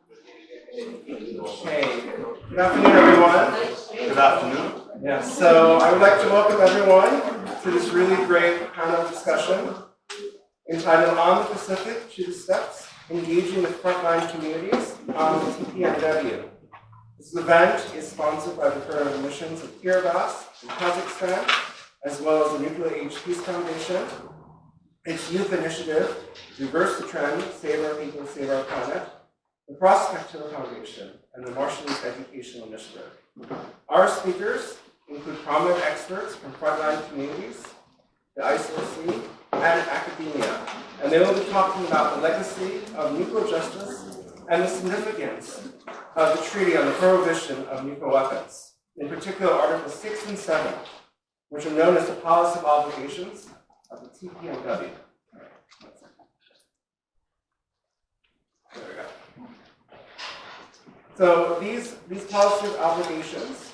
Okay. Good afternoon, everyone. Good afternoon. Yes, so I would like to welcome everyone to this really great panel discussion entitled On the Pacific, Choose Steps, Engaging with Frontline Communities on the TPNW. This event is sponsored by the Bureau of Missions of Kiribati in Kazakhstan, as well as the Nuclear Age Peace Foundation, its youth initiative, Reverse the Trend, Save Our People, Save Our Planet, the Prospector Foundation, and the Marshallese Educational Initiative. Our speakers include prominent experts from frontline communities, the ICOC, and academia, and they will be talking about the legacy of nuclear justice and the significance of the Treaty on the Prohibition of Nuclear Weapons, in particular Articles 6 and 7, which are known as the Policy of Obligations of the TPNW. There we go. So these policy of obligations,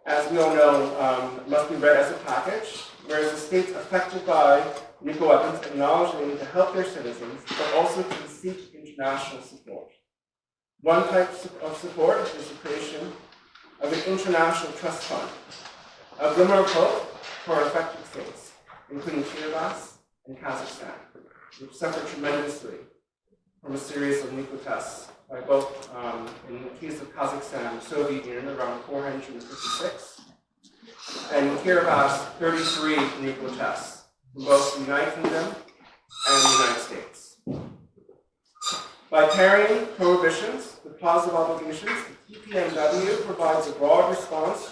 as we all know, must be read as a package, whereas the states affected by nuclear weapons acknowledge they need to help their citizens, but also to seek international support. One type of support is the creation of an international trust fund, a glimmer of hope for affected states, including Kiribati and Kazakhstan, which suffered tremendously from a series of nuclear tests by both, in the case of Kazakhstan, the Soviet Union, around 456, and in Kiribati, 33 nuclear tests from both the United Kingdom and the United States. By carrying prohibitions with positive obligations, the TPNW provides a broad response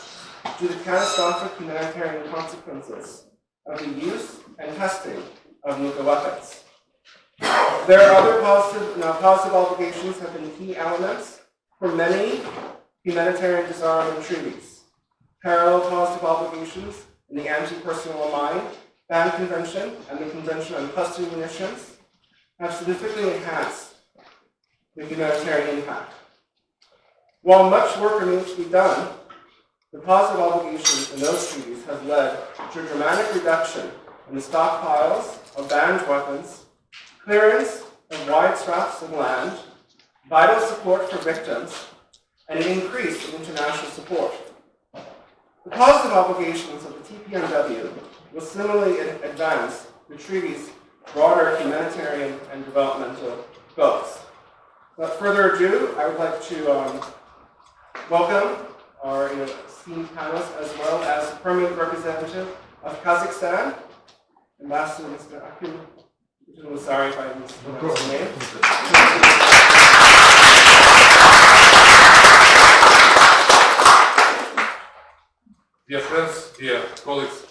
to the catastrophic humanitarian consequences of the use and testing of nuclear weapons. There are other positive obligations have been key elements for many humanitarian disarmament treaties. Parallel positive obligations in the Anti-Personnel Mine Ban Convention and the Convention on Cluster Munitions have significantly enhanced the humanitarian impact. While much work remains to be done, the positive obligations in those treaties have led to a dramatic reduction in the stockpiles of banned weapons, clearance of wide swaths of land, vital support for victims, and an increase in international support. The positive obligations of the TPNW will similarly advance the treaty's broader humanitarian and developmental goals. Without further ado, I would like to welcome our esteemed panelists, as well as the permanent representative of Kazakhstan, Ambassador Mr. Akim. I'm sorry if I mispronounced his name. Dear friends, dear colleagues,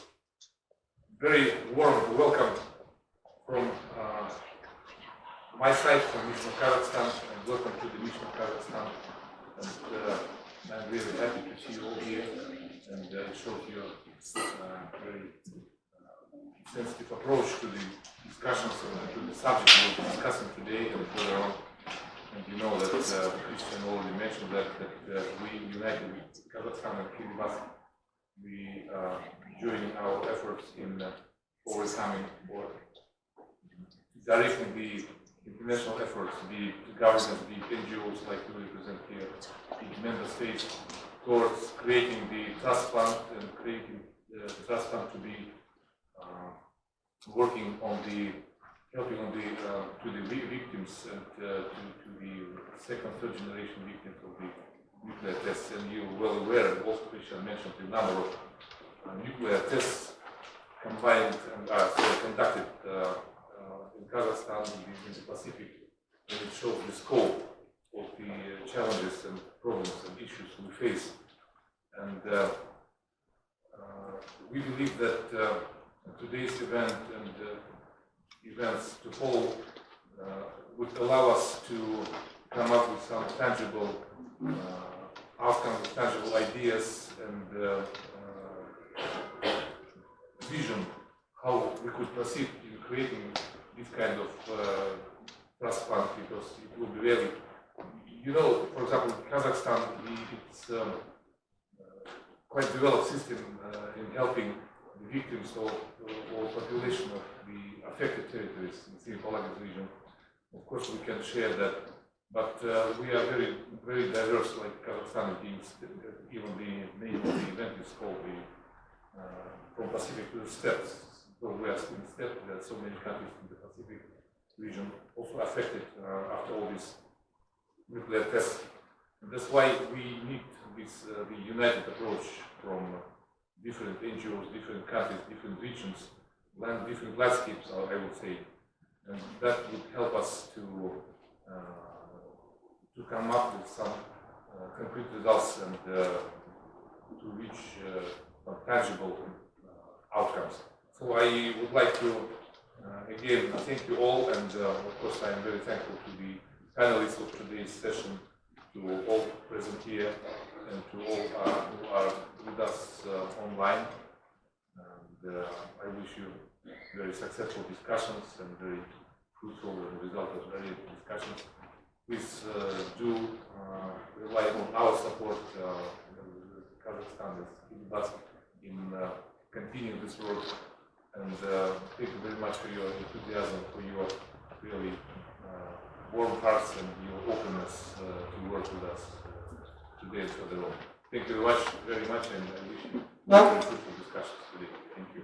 very warm welcome from my side, from Mission of Kazakhstan, and welcome to the Mission of Kazakhstan. And I'm really happy to see you all here, and it shows your very sensitive approach to the discussions and to the subject we're discussing today and further on. And you know that Christian already mentioned that we united with Kazakhstan and Kiribati. We joining our efforts in overcoming or directing the international efforts, be it governments, be it NGOs like we represent here, in member states, towards creating the trust fund and creating the trust fund to be working on the helping on the to the victims and to the second, third generation victims of the nuclear tests. And you're well aware, and also Christian mentioned the number of nuclear tests combined and conducted in Kazakhstan in the Pacific, and it shows the scope of the challenges and problems and issues we face. And we believe that today's event and events to follow would allow us to come up with some tangible outcomes, tangible ideas, and vision how we could proceed in creating this kind of trust fund, because it will be really, for example, Kazakhstan, it's quite developed system in helping the victims or population of the affected territories in the Palagis region. Of course, we can share that But we are very, very diverse, like Kazakhstan being, even the name of the event is called the from Pacific to the Steppes. So we are still in steppe. There are so many countries in the Pacific region also affected after all these nuclear tests. And that's why we need this the united approach from different NGOs, different countries, different regions, different landscapes, I would say, and that would help us to come up with some concrete results and to reach some tangible outcomes. So I would like to again thank you all, and of course I am very thankful to the panelists of today's session, to all present here, and to all who are with us online. And I wish you very successful discussions and very fruitful and result-oriented discussions. Please do rely on our support. Kazakhstan is with us in continuing this work. And thank you very much for your enthusiasm, for your really warm hearts and your openness to work with us today and for the long. Thank you very much, and I wish you very fruitful discussions today. Thank you.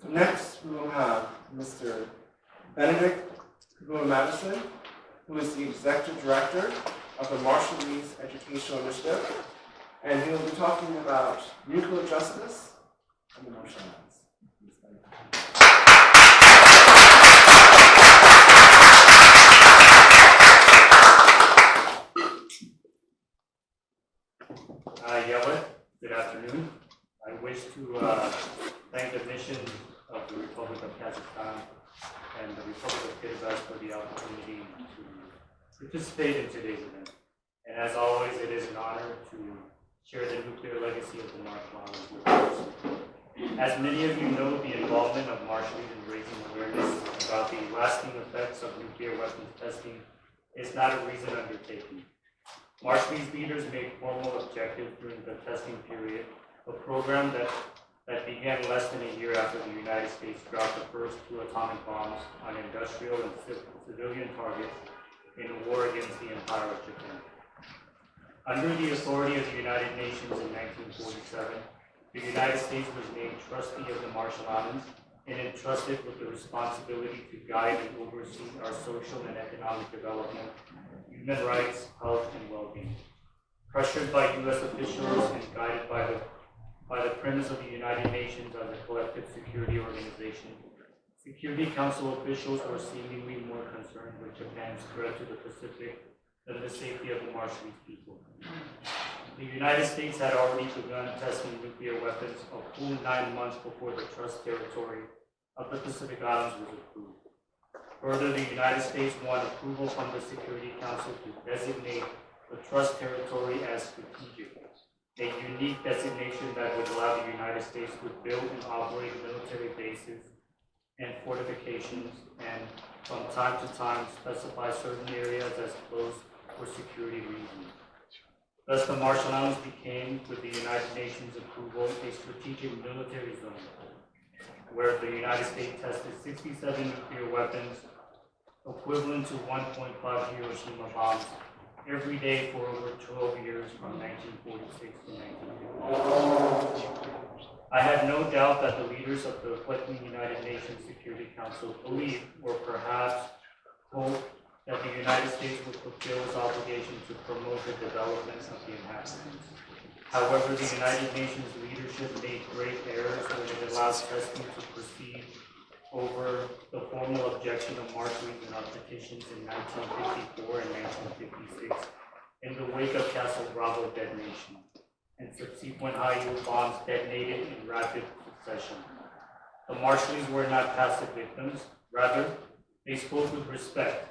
So next we will have Mr. Benedict Madison, who is the Executive Director of the Marshallese Educational Initiative, and he will be talking about nuclear justice and the Marshallese. Yellow, good afternoon. I wish to thank the mission of the Republic of Kazakhstan and the Republic of Kyrgyzstan for the opportunity to participate in today's event. And as always, it is an honor to share the nuclear legacy of the Marshallese with us. As many of you know, the involvement of Marshallese in raising awareness about the lasting effects of nuclear weapons testing is not a recent undertaking. Marshallese leaders made formal objectives during the testing period, a program that began less than a year after the United States dropped the first 2 atomic bombs on industrial and civilian targets in a war against the Empire of Japan. Under the authority of the United Nations in 1947, the United States was named trustee of the Marshall Islands and entrusted with the responsibility to guide and oversee our social and economic development, human rights, health, and well-being. Pressured by U.S. officials and guided by the premise of the United Nations as a collective security organization, Security Council officials were seemingly more concerned with Japan's threat to the Pacific than the safety of the Marshallese people. The United States had already begun testing nuclear weapons a full 9 months before the trust territory of the Pacific Islands was approved. Further, the United States won approval from the Security Council to designate the trust territory as strategic, a unique designation that would allow the United States to build and operate military bases and fortifications, and from time to time specify certain areas as closed for security reasons. Thus, the Marshall Islands became, with the United Nations approval, a strategic military zone, where the United States tested 67 nuclear weapons, equivalent to 1.5 Hiroshima bombs, every day for over 12 years from 1946 to 1950. I have no doubt that the leaders of the reflecting United Nations Security Council believe, or perhaps hope, that the United States would fulfill its obligation to promote the development of the inhabitants. However, the United Nations leadership made great errors when it allowed testing to proceed over the formal objection of Marshallese in our petitions in 1954 and 1956 in the wake of Castle Bravo detonation and subsequent high-yield bombs detonated in rapid succession. The Marshallese were not passive victims. Rather, they spoke with respect,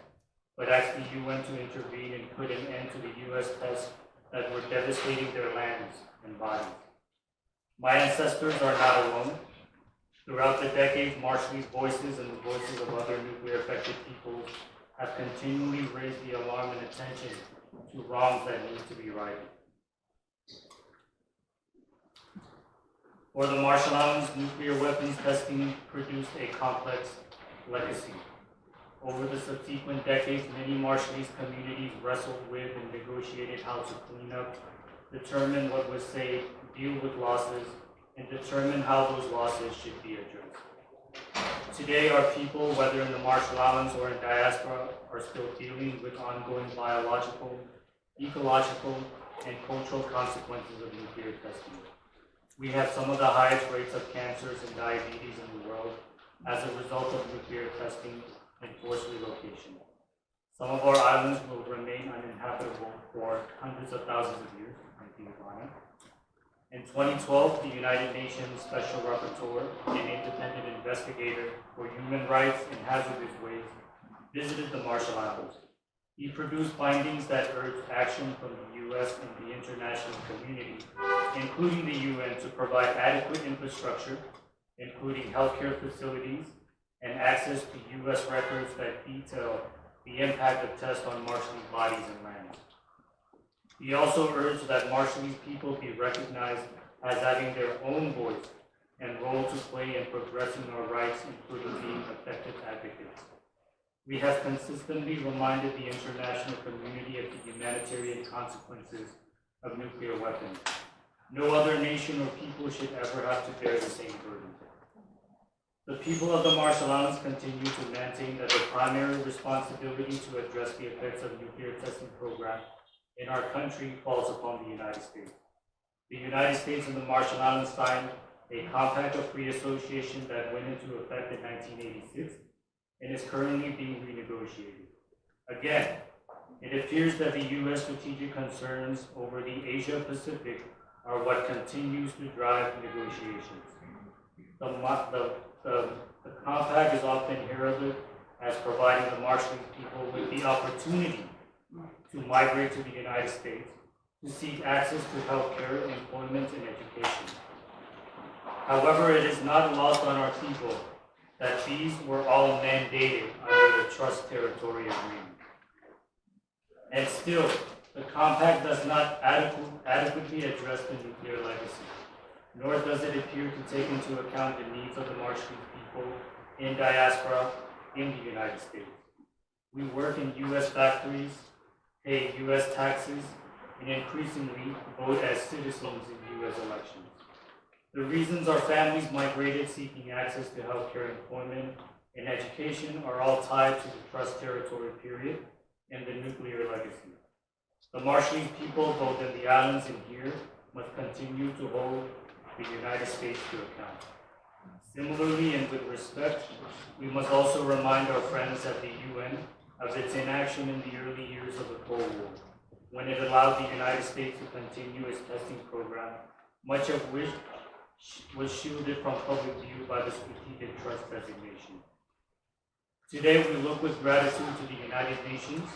but asked the UN to intervene and put an end to the U.S. tests that were devastating their lands and bodies. My ancestors are not alone. Throughout the decades, Marshallese voices and the voices of other nuclear-affected peoples have continually raised the alarm and attention to wrongs that need to be righted. For the Marshall Islands, nuclear weapons testing produced a complex legacy. Over the subsequent decades, many Marshallese communities wrestled with and negotiated how to clean up, determine what was saved, deal with losses, and determine how those losses should be addressed. Today, our people, whether in the Marshall Islands or in diaspora, are still dealing with ongoing biological, ecological, and cultural consequences of nuclear testing. We have some of the highest rates of cancers and diabetes in the world as a result of nuclear testing and forced relocation. Some of our islands will remain uninhabitable for hundreds of thousands of years. In 2012, the United Nations Special Rapporteur and independent investigator for human rights and hazardous waste visited the Marshall Islands. He produced findings that urged action from the U.S. and the international community, including the UN, to provide adequate infrastructure, including healthcare facilities, and access to U.S. records that detail the impact of tests on Marshallese bodies and lands. He also urged that Marshallese people be recognized as having their own voice and role to play in progressing our rights, including being effective advocates. We have consistently reminded the international community of the humanitarian consequences of nuclear weapons. No other nation or people should ever have to bear the same burden. The people of the Marshall Islands continue to maintain that the primary responsibility to address the effects of nuclear testing program in our country falls upon the United States. The United States and the Marshall Islands signed a Compact of Free Association that went into effect in 1986 and is currently being renegotiated. Again, it appears that the U.S. strategic concerns over the Asia-Pacific are what continues to drive negotiations. The compact is often heralded as providing the Marshallese people with the opportunity to migrate to the United States to seek access to health care, employment, and education. However, it is not lost on our people that these were all mandated under the Trust Territory Agreement. And still, the compact does not adequately address the nuclear legacy, nor does it appear to take into account the needs of the Marshallese people in diaspora in the United States. We work in U.S. factories, pay U.S. taxes, and increasingly vote as citizens in U.S. elections. The reasons our families migrated seeking access to healthcare, employment, and education are all tied to the Trust Territory period and the nuclear legacy. The Marshallese people, both in the islands and here, must continue to hold the United States to account. Similarly, and with respect, we must also remind our friends at the UN of its inaction in the early years of the Cold War, when it allowed the United States to continue its testing program, much of which was shielded from public view by the Strategic Trust designation. Today, we look with gratitude to the United Nations,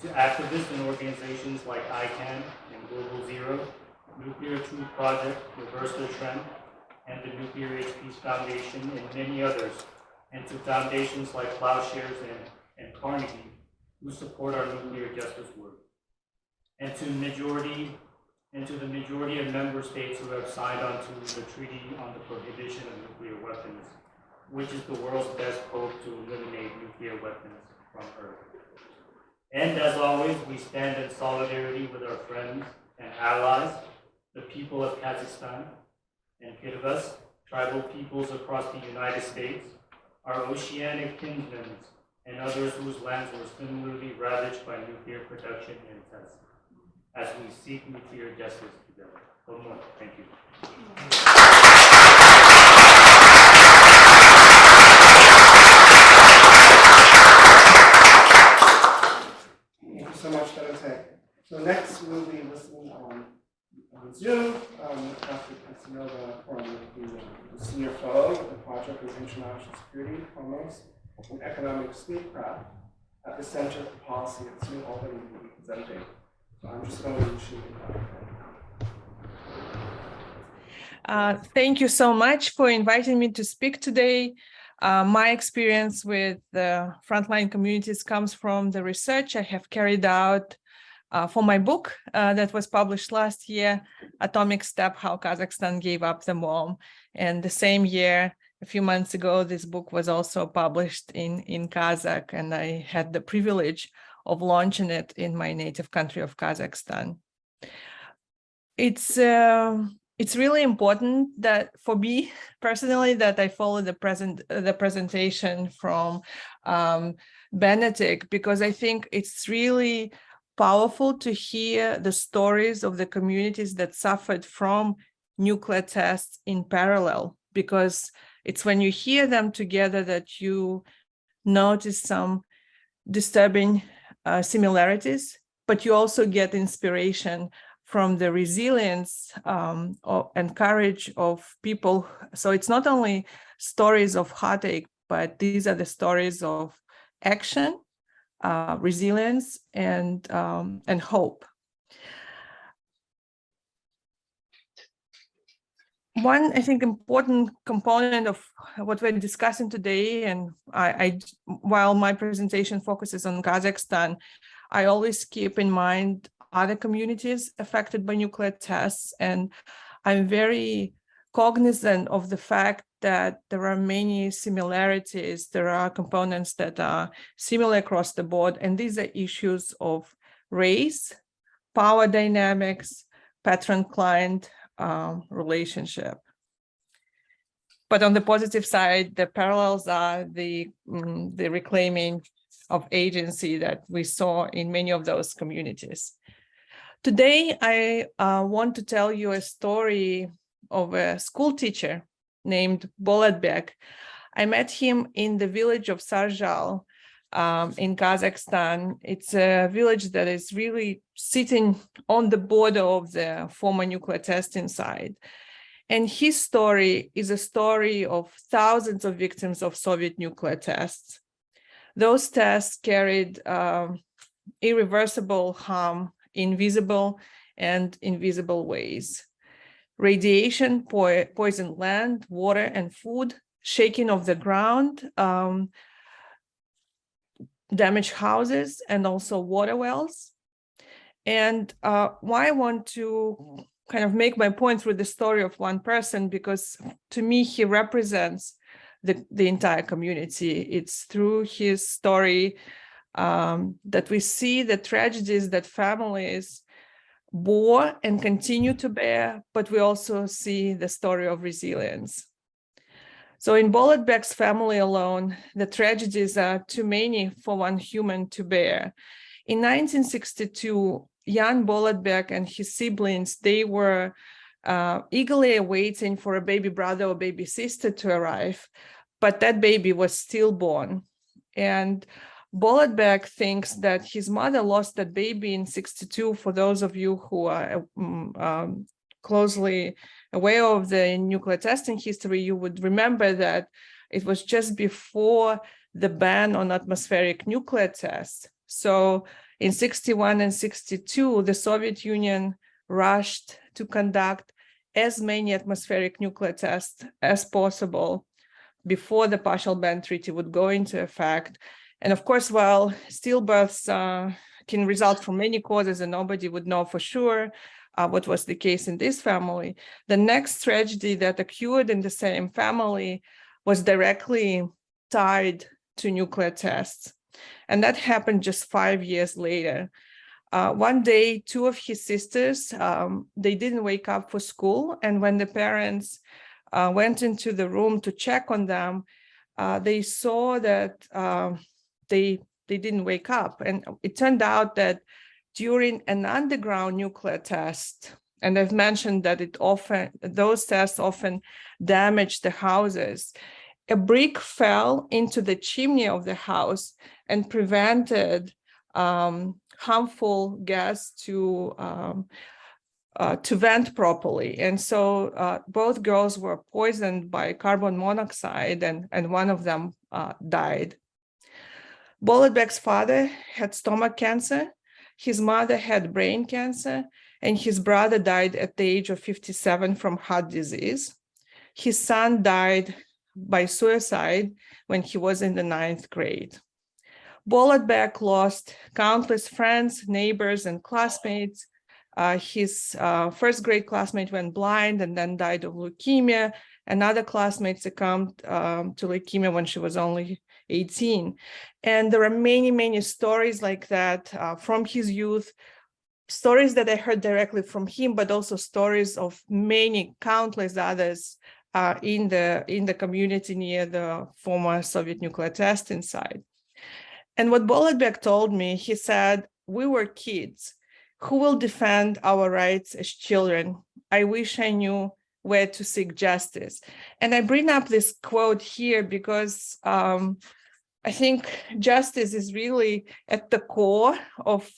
to activists and organizations like ICANN and Global Zero, Nuclear Truth Project, Reverse the Trend, and the Nuclear Age Peace Foundation, and many others, and to foundations like Plowshares and Carnegie, who support our nuclear justice work, and to the majority of member states who have signed on to the Treaty on the Prohibition of Nuclear Weapons, which is the world's best hope to eliminate nuclear weapons from Earth. And as always, we stand in solidarity with our friends and allies, the people of Kazakhstan and Kiribati, tribal peoples across the United States, our oceanic kinsmen, and others whose lands were similarly ravaged by nuclear production and tests, as we seek nuclear justice together. Thank you. Thank you so much, Dante. So next we'll be listening on Zoom after Casanova from the Senior Fellow of the Project of International Security, Commerce, and Economic Statecraft at the Center for Policy at New Albany will be presenting. So I'm just going to shoot it. Thank you so much for inviting me to speak today. My experience with the frontline communities comes from the research I have carried out for my book that was published last year, Atomic Step, How Kazakhstan Gave Up the Bomb. And the same year, a few months ago, this book was also published in Kazakh, and I had the privilege of launching it in my native country of Kazakhstan. It's really important that for me personally that I follow the presentation from Benedict, because I think it's really powerful to hear the stories of the communities that suffered from nuclear tests in parallel, because it's when you hear them together that you notice some disturbing similarities, but you also get inspiration from the resilience and courage of people. So it's not only stories of heartache, but these are the stories of action, resilience, and hope. One, I think, important component of what we're discussing today, and while my presentation focuses on Kazakhstan, I always keep in mind other communities affected by nuclear tests, and I'm very cognizant of the fact that there are many similarities. There are components that are similar across the board, and these are issues of race, power dynamics, patron-client relationship. But on the positive side, the parallels are the reclaiming of agency that we saw in many of those communities. Today, I want to tell you a story of a school teacher named Bolatbek. I met him in the village of Sarjal in Kazakhstan. It's a village that is really sitting on the border of the former nuclear testing site. And his story is a story of thousands of victims of Soviet nuclear tests. Those tests carried irreversible harm in visible and invisible ways. Radiation poisoned land, water, and food, shaking of the ground, damaged houses, and also water wells. And why I want to kind of make my point through the story of one person, because to me, he represents the entire community. It's through his story that we see the tragedies that families bore and continue to bear, but we also see the story of resilience. So in Bolatbek's family alone, the tragedies are too many for one human to bear. In 1962, Jan Bolatbek and his siblings, they were eagerly awaiting for a baby brother or baby sister to arrive, but that baby was stillborn. And Bolatbek thinks that his mother lost that baby in 62. For those of you who are closely aware of the nuclear testing history, you would remember that it was just before the ban on atmospheric nuclear tests. So in 61 and 62, the Soviet Union rushed to conduct as many atmospheric nuclear tests as possible before the partial ban treaty would go into effect. And of course, while stillbirths can result from many causes and nobody would know for sure what was the case in this family, the next tragedy that occurred in the same family was directly tied to nuclear tests. And that happened just 5 years later. One day, two of his sisters, they didn't wake up for school. And when the parents went into the room to check on them, they saw that they didn't wake up. And it turned out that during an underground nuclear test, and I've mentioned that those tests often damage the houses, a brick fell into the chimney of the house and prevented harmful gas to vent properly. And so both girls were poisoned by carbon monoxide, and one of them died. Bolatbek's father had stomach cancer, his mother had brain cancer, and his brother died at the age of 57 from heart disease. His son died by suicide when he was in the 9th grade. Bolotbek lost countless friends, neighbors, and classmates. His first grade classmate went blind and then died of leukemia. Another classmate succumbed to leukemia when she was only 18. And there are many, many stories like that from his youth, stories that I heard directly from him, but also stories of many, countless others in the community near the former Soviet nuclear testing site. And what Bolotbek told me, he said, we were kids. Who will defend our rights as children? I wish I knew where to seek justice. And I bring up this quote here because I think justice is really at the core of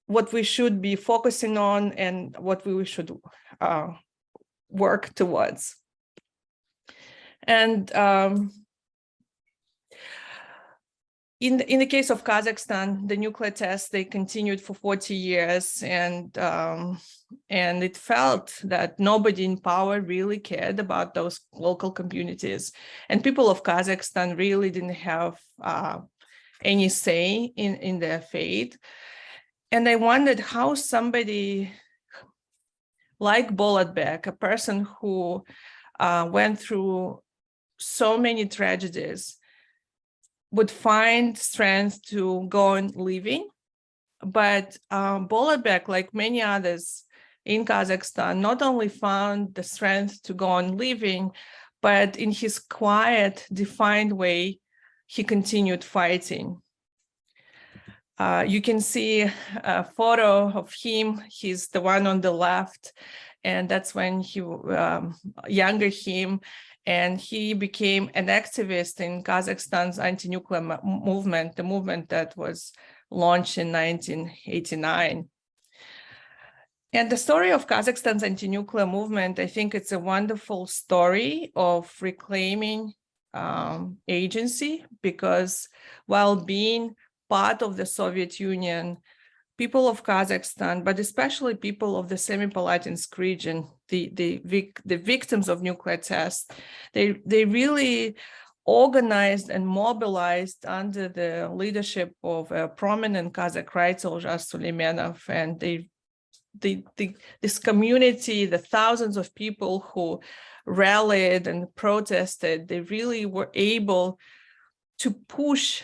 what we should be focusing on and what we should work towards. And in the case of Kazakhstan, the nuclear tests, they continued for 40 years, and it felt that nobody in power really cared about those local communities. And people of Kazakhstan really didn't have any say in their fate. And I wondered how somebody like Bolotbek, a person who went through so many tragedies, would find strength to go on living. But Bolotbek, like many others in Kazakhstan, not only found the strength to go on living, but in his quiet, defined way, he continued fighting. You can see a photo of him. He's the one on the left, and that's when he, younger him, and he became an activist in Kazakhstan's anti-nuclear movement, the movement that was launched in 1989. And the story of Kazakhstan's anti-nuclear movement, I think it's a wonderful story of reclaiming agency, because while being part of the Soviet Union, people of Kazakhstan, but especially people of the Semipalatinsk region, the victims of nuclear tests, they really organized and mobilized under the leadership of a prominent Kazakh writer, Olzhas Suleimanov, and this community, the thousands of people who rallied and protested, they really were able to push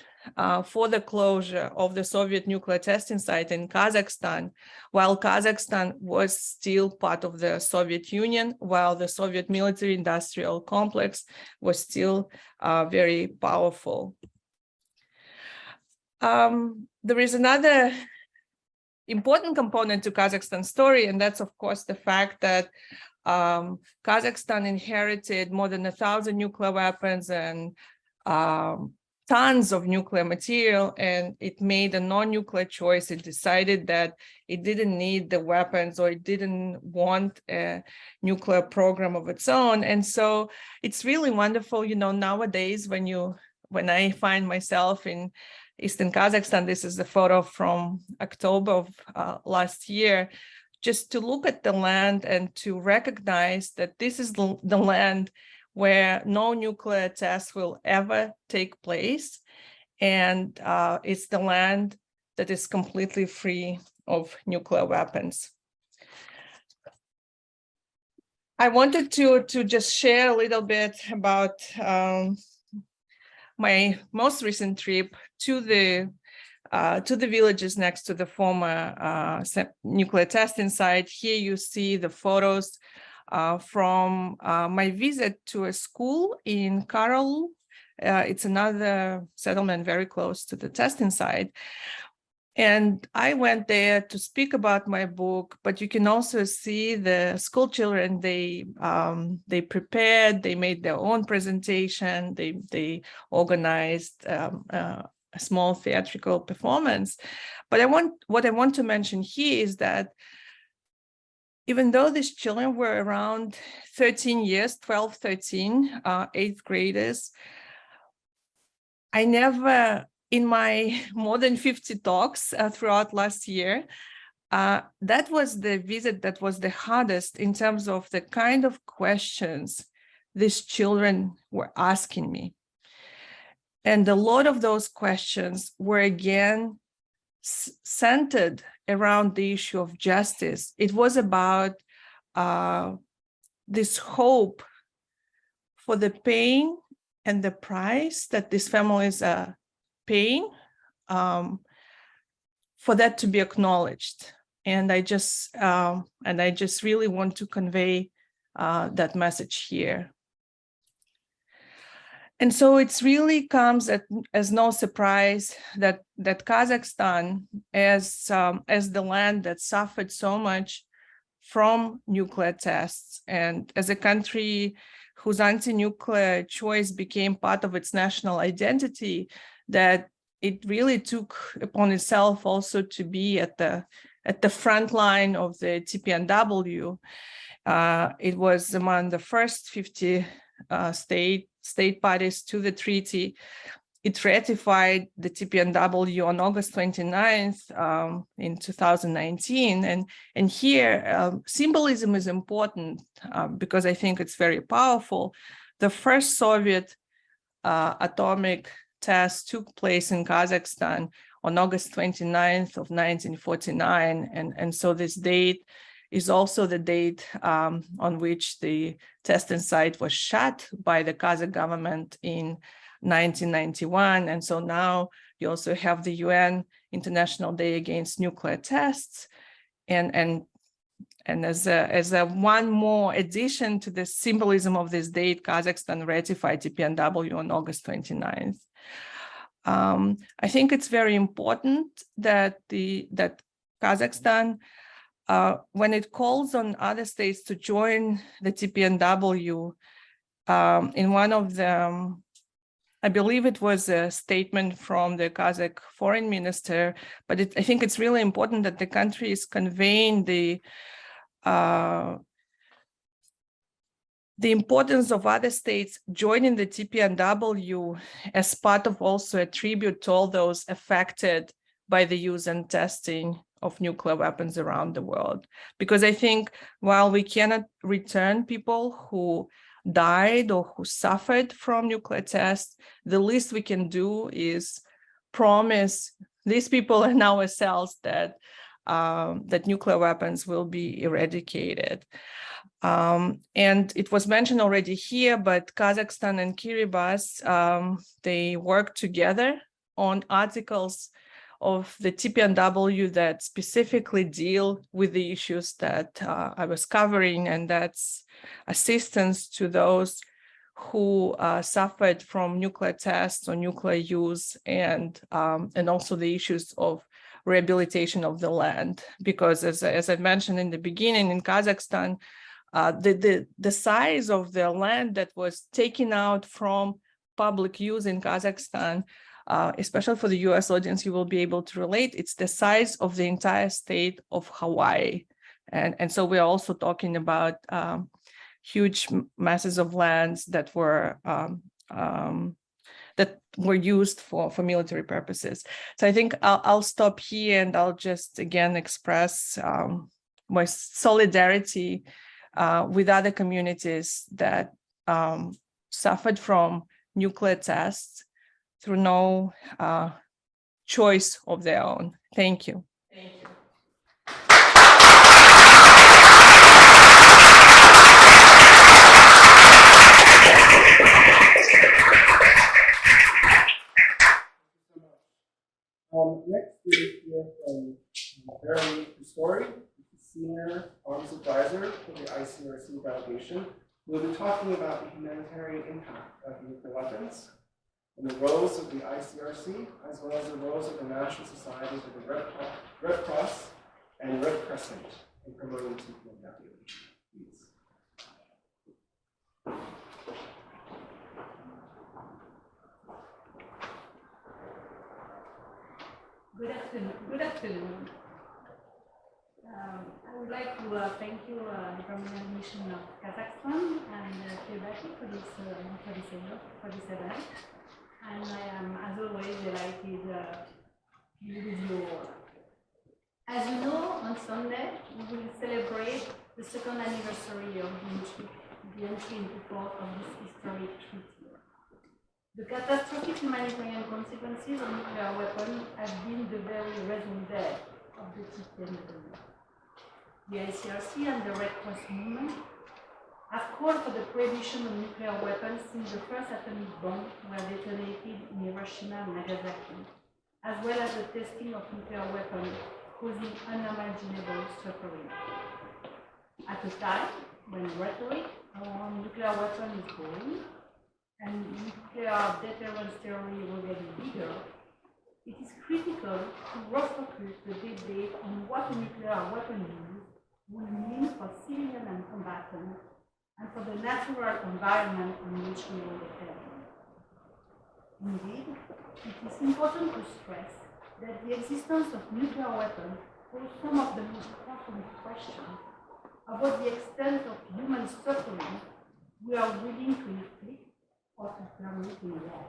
for the closure of the Soviet nuclear testing site in Kazakhstan, while Kazakhstan was still part of the Soviet Union, while the Soviet military-industrial complex was still very powerful. There is another important component to Kazakhstan's story, and that's, of course, the fact that Kazakhstan inherited more than 1,000 nuclear weapons and tons of nuclear material, and it made a non-nuclear choice. It decided that it didn't need the weapons, or it didn't want a nuclear program of its own. And so it's really wonderful, you know, nowadays when I find myself in Eastern Kazakhstan, this is the photo from October of last year, just to look at the land and to recognize that this is the land where no nuclear tests will ever take place. And it's the land that is completely free of nuclear weapons. I wanted to just share a little bit about my most recent trip to the villages next to the former nuclear testing site. Here you see the photos from my visit to a school in Karol. It's another settlement very close to the testing site. And I went there to speak about my book, but you can also see the school children, they prepared, they made their own presentation, they organized a small theatrical performance. But what I want to mention here is that even though these children were around 13 years, 12, 13, 8th graders, I never, in my more than 50 talks throughout last year, that was the visit that was the hardest in terms of the kind of questions these children were asking me. And a lot of those questions were again centered around the issue of justice. It was about this hope for the pain and the price that these families are paying, for that to be acknowledged. And I just really want to convey that message here. And so it really comes as no surprise that Kazakhstan, as the land that suffered so much from nuclear tests, and as a country whose anti-nuclear choice became part of its national identity, that it really took upon itself also to be at the front line of the TPNW. It was among the first 50 state parties to the treaty. It ratified the TPNW on August 29th in 2019. And here, symbolism is important because I think it's very powerful. The first Soviet atomic test took place in Kazakhstan on August 29th of 1949. And so this date is also the date on which the testing site was shut by the Kazakh government in 1991. And so now you also have the UN International Day Against Nuclear Tests. And as a one more addition to the symbolism of this date, Kazakhstan ratified TPNW on August 29th. I think it's very important that Kazakhstan, when it calls on other states to join the TPNW, in one of them, I believe it was a statement from the Kazakh foreign minister, but I think it's really important that the country is conveying the importance of other states joining the TPNW as part of also a tribute to all those affected by the use and testing of nuclear weapons around the world. Because I think while we cannot return people who died or who suffered from nuclear tests, the least we can do is promise these people and ourselves that nuclear weapons will be eradicated. And it was mentioned already here, but Kazakhstan and Kiribati, they work together on articles of the TPNW that specifically deal with the issues that I was covering, and that's assistance to those who suffered from nuclear tests or nuclear use, and also the issues of rehabilitation of the land. Because as I mentioned in the beginning, in Kazakhstan, the size of the land that was taken out from public use in Kazakhstan, especially for the US audience, you will be able to relate, it's the size of the entire state of Hawaii. And so we're also talking about huge masses of lands that were used for military purposes. So I think I'll stop here, and I'll just again express my solidarity with other communities that suffered from nuclear tests through no choice of their own. Thank you. Thank you. Next, we hear from Barry Pistori, Senior Arms Advisor for the ICRC Foundation. We'll be talking about the humanitarian impact of nuclear weapons and the roles of the ICRC, as well as the roles of the National Societies of the Red Cross and Red Crescent in promoting TPNW. Please. Good afternoon. I would like to thank you, the Permanent Mission of Kazakhstan and Kiribati for this event. And I am, as always, delighted to be with you all. As you know, on Sunday, we will celebrate the second anniversary of the entry into force of this historic treaty. The catastrophic humanitarian consequences of nuclear weapons have been the very raison d'etre of the TPNW. The ICRC and the Red Cross movement have called for the prohibition of nuclear weapons since the first atomic bombs were detonated in Hiroshima and Nagasaki, as well as the testing of nuclear weapons causing unimaginable suffering. At a time when rhetoric around nuclear weapons is growing and nuclear deterrence theory will get bigger, it is critical to refocus the debate on what a nuclear weapon use will mean for civilian and combatants and for the natural environment in which we will depend. Indeed, it is important to stress that the existence of nuclear weapons poses some of the most profound questions about the extent of human suffering we are willing to inflict or to permit in war.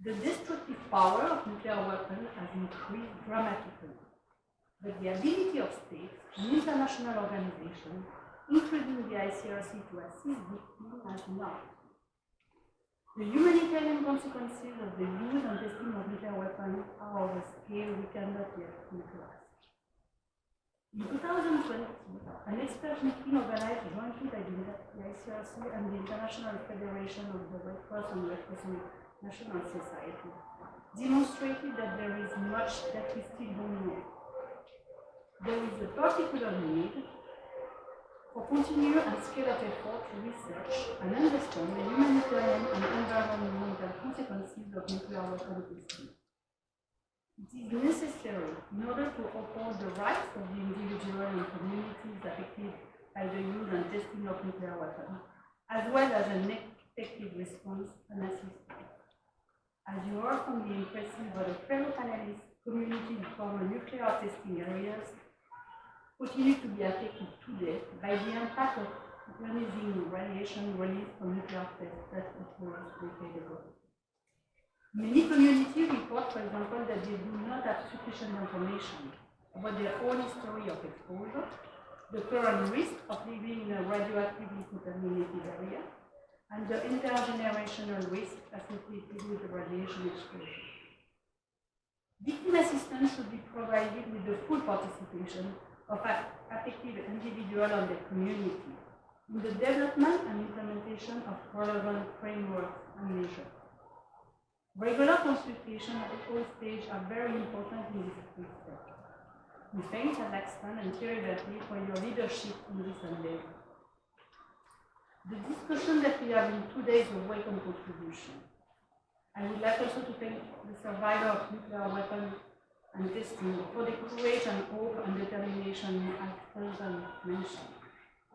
The destructive power of nuclear weapons has increased dramatically, but the ability of states and international organizations, including the ICRC, to assist victims has not. The humanitarian consequences of the use and testing of nuclear weapons are of a scale we cannot yet grasp. In 2020, an expert meeting organized jointly by the ICRC and the International Federation of the Red Cross and Red Cross National Society demonstrated that there is much that we still don't know. There is a particular need for continued and scale-up effort to research and understand the humanitarian and environmental consequences of nuclear weapon testing. It is necessary in order to uphold the rights of the individual and communities affected by the use and testing of nuclear weapons, as well as an effective response and assistance. As you heard from the impressive but fellow panelists, communities in former nuclear testing areas continue to be affected today by the impact of ionizing radiation released from nuclear tests that occurred decades ago. Many communities report, for example, that they do not have sufficient information about their own history of exposure, the current risk of living in a radioactively contaminated area, and the intergenerational risk associated with the radiation exposure. Victim assistance should be provided with the full participation of affected individuals and their community in the development and implementation of relevant frameworks and measures. Regular consultation at all stages are very important in this respect. We thank Kazakhstan and Kiribati for your leadership in this endeavor. The discussion that we have in 2 days of welcome contribution. I would like also to thank the survivor of nuclear weapons and testing for the courage and hope and determination as President mentioned.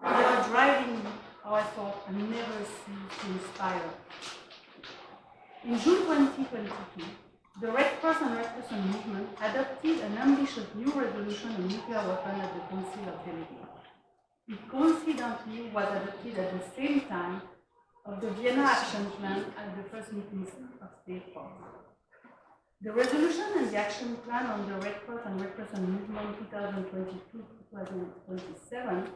They are driving our effort and never cease to inspire. In June 2022, the Red Cross and Red Crescent movement adopted an ambitious new resolution on nuclear weapons at the Council of Delegates. It coincidentally was adopted at the same time of the Vienna Action Plan at the first meeting of State Parties. The resolution and the action plan on the Red Cross and Red Crescent movement 2022-2027,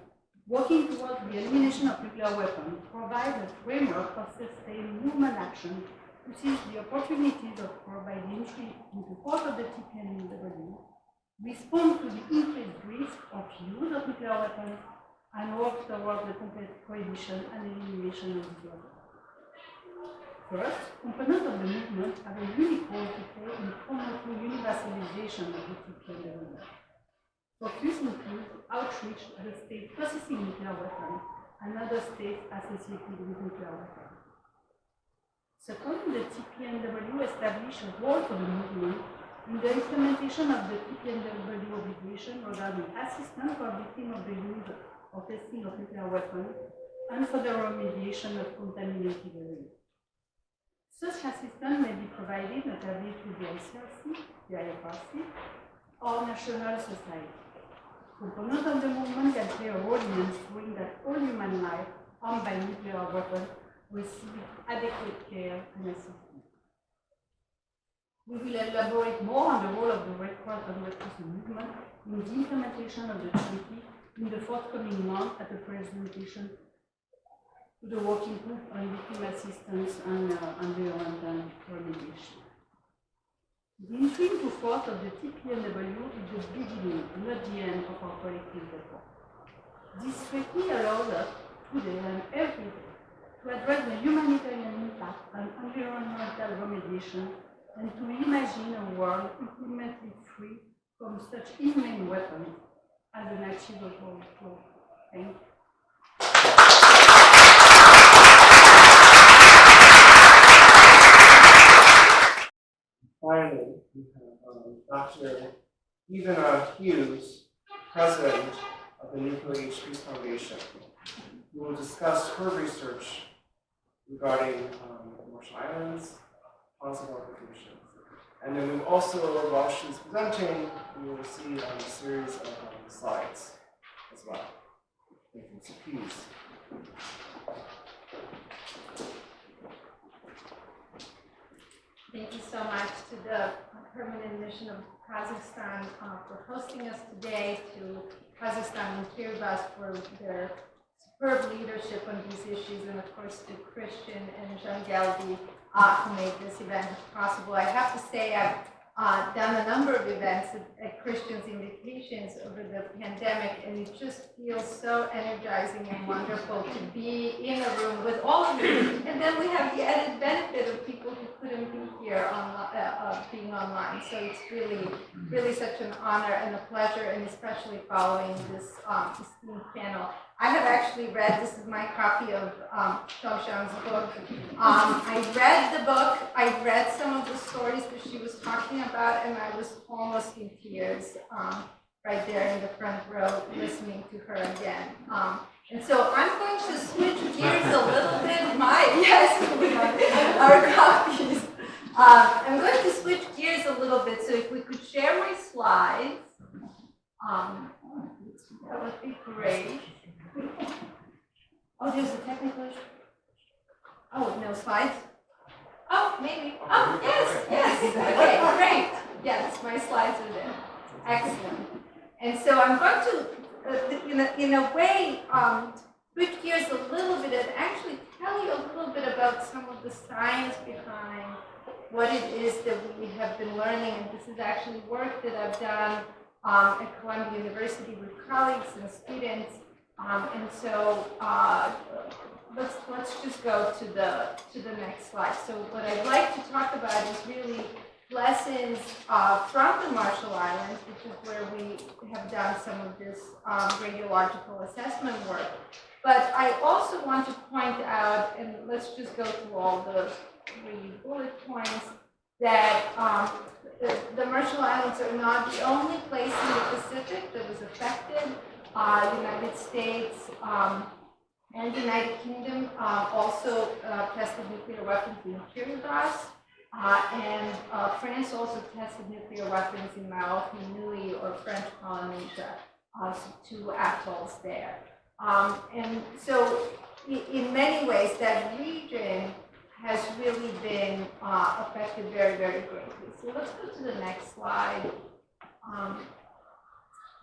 working towards the elimination of nuclear weapons, provide a framework for sustained movement action to seize the opportunities offered by the entry into force of the TPNW, respond to the increased risk of use of nuclear weapons, and work towards the complete prohibition and elimination of these weapons. First, components of the movement have a unique role to play in promoting universalization of the TPNW. Focus includes outreach to the states possessing nuclear weapons and other states associated with nuclear weapons. Second, the TPNW established a role for the movement in the implementation of the TPNW obligation regarding assistance for victims of the use or testing of nuclear weapons and for the remediation of contaminated areas. Such assistance may be provided notably through the ICRC, the IFRC, or national society. Components of the movement can play a role in ensuring that all human life armed by nuclear weapons receive adequate care and assistance. We will elaborate more on the role of the Red Cross and Red Crescent movement in the implementation of the treaty in the forthcoming month at the presentation to the working group on victim assistance and environmental remediation. The interim report of the TPNW is the beginning, not the end of our collective effort. This treaty allows us today and every day to address the humanitarian impact and environmental remediation and to imagine a world ultimately free from such inhumane weapons as an achievable goal. Thank you. Finally, we have Dr. Eva Hughes, President of the Nuclear Age Peace Foundation, who will discuss her research regarding the Marshall Islands, possible applications. And then we also, while she's presenting, we will see a series of slides as well. Thank you. So please. Thank you so much to the Permanent Mission of Kazakhstan for hosting us today, to Kazakhstan and Kiribati for their superb leadership on these issues, and of course to Christian and Jean Galdi who made this event possible. I have to say I've done a number of events at Christian's invitations over the pandemic, and it just feels so energizing and wonderful to be in a room with all of you. And then we have the added benefit of people who couldn't be here being online. So it's really such an honor and a pleasure, and especially following this esteemed panel. I have actually read, this is my copy of Shoshan's book. I read the book, I read some of the stories that she was talking about, and I was almost in tears right there in the front row listening to her again. And so I'm going to switch gears a little bit. Our copies. I'm going to switch gears a little bit, so if we could share my slides, that would be great. Oh, there's a technical issue. Oh, no slides? Oh, maybe. Oh, yes. Okay, great. Yes, my slides are there. Excellent. And so I'm going to, in a way, switch gears a little bit and actually tell you a little bit about some of the science behind what it is that we have been learning. And this is actually work that I've done at Columbia University with colleagues and students. And so let's just go to the next slide. So what I'd like to talk about is really lessons from the Marshall Islands, which is where we have done some of this radiological assessment work. But I also want to point out, and let's just go through all the 3 bullet points, that the Marshall Islands are not the only place in the Pacific that was affected. United States and the United Kingdom also tested nuclear weapons in Kiribati, and France also tested nuclear weapons in Maoris Nui or French Polynesia, 2 atolls there. And so in many ways that region has really been affected very, very greatly. So let's go to the next slide.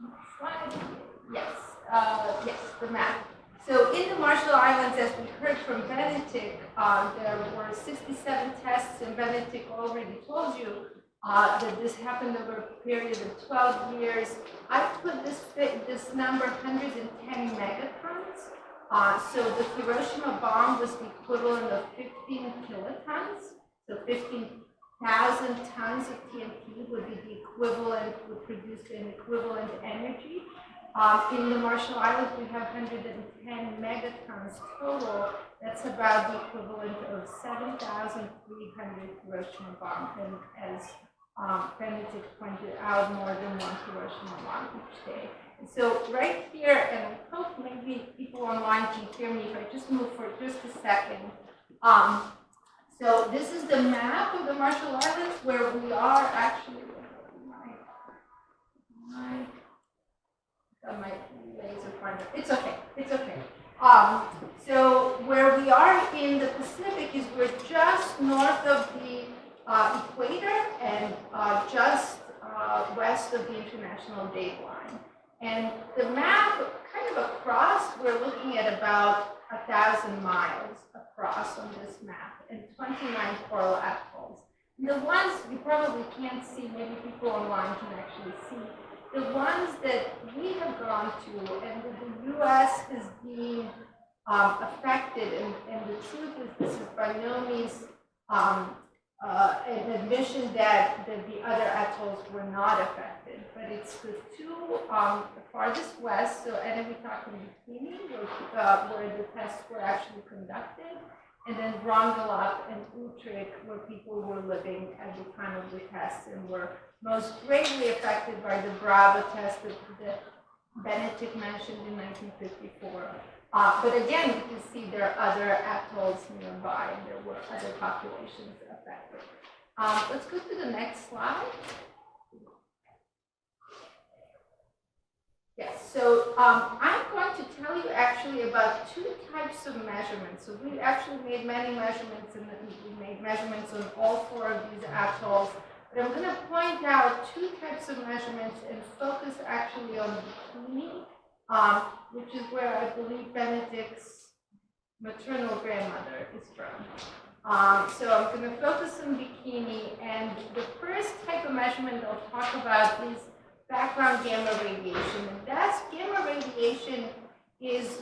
Next slide. Yes, the map. So in the Marshall Islands, as we heard from Benedict, there were 67 tests, and Benedict already told you that this happened over a period of 12 years. I put this number 110 megatons. So the Hiroshima bomb was the equivalent of 15 kilotons. So 15,000 tons of TNT would be the equivalent, would produce an equivalent energy. In the Marshall Islands, we have 110 megatons total. That's about the equivalent of 7,300 Hiroshima bombs. And as Benedict pointed out, more than 1 Hiroshima bomb each day. And so right here, and I hope maybe people online can hear me if I just move for just a second. So this is the map of the Marshall Islands where we are actually. My laser pointer. It's okay. So where we are in the Pacific is we're just north of the equator and just west of the international date line. And the map kind of across across, we're looking at about 1,000 miles across on this map and 29 coral atolls. The ones you probably can't see, maybe people online can actually see, the ones that we have gone to and that the U.S. is being affected, and the truth is this is by no means an admission that the other atolls were not affected, but it's the two farthest west, so Eniwetok and Bikini, where the tests were actually conducted, and then Rongelap and Utrecht, where people were living at the time of the tests and were most greatly affected by the Bravo test that Benedict mentioned in 1954. But again, you can see there are other atolls nearby, and there were other populations affected. Let's go to the next slide. Yes, so I'm going to tell you actually about two types of measurements. So we actually made many measurements, and we made measurements on all four of these atolls. But I'm going to point out two types of measurements and focus actually on Bikini, which is where I believe Benedict's maternal grandmother is from. So I'm going to focus on Bikini, and the first type of measurement I'll talk about is background gamma radiation. And that's gamma radiation is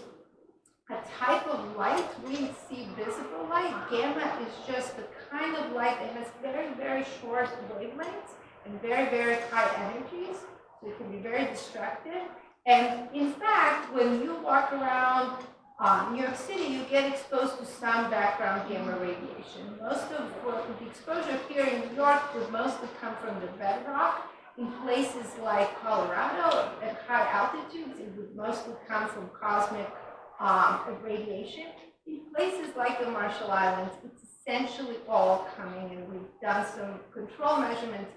a type of light. We see visible light. Gamma is just the kind of light that has very, very short wavelengths and very, very high energies. So it can be very destructive. And in fact, when you walk around New York City, you get exposed to some background gamma radiation. Most of the exposure here in New York would mostly come from the bedrock. In places like Colorado, at high altitudes, it would mostly come from cosmic radiation. In places like the Marshall Islands, it's essentially all coming, and we've done some control measurements,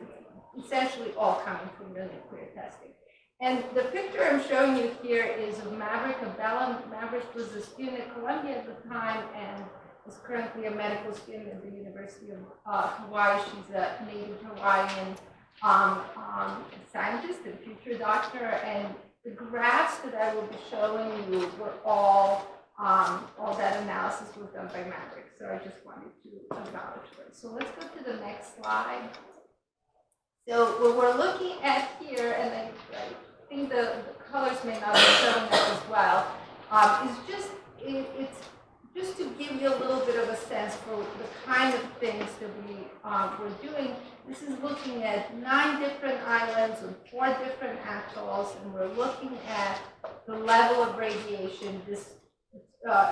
it's essentially all coming from the nuclear testing. And the picture I'm showing you here is of Maverick Abella. Maverick was a student at Columbia at the time and is currently a medical student at the University of Hawaii. She's a native Hawaiian scientist and future doctor, and the graphs that I will be showing you were all that analysis was done by Maverick. So I just wanted to acknowledge her. So let's go to the next slide. So what we're looking at here, and I think the colors may not be showing that as well, is just it's just to give you a little bit of a sense for the kind of things that we're doing. This is looking at 9 different islands and 4 different atolls, and we're looking at the level of radiation, this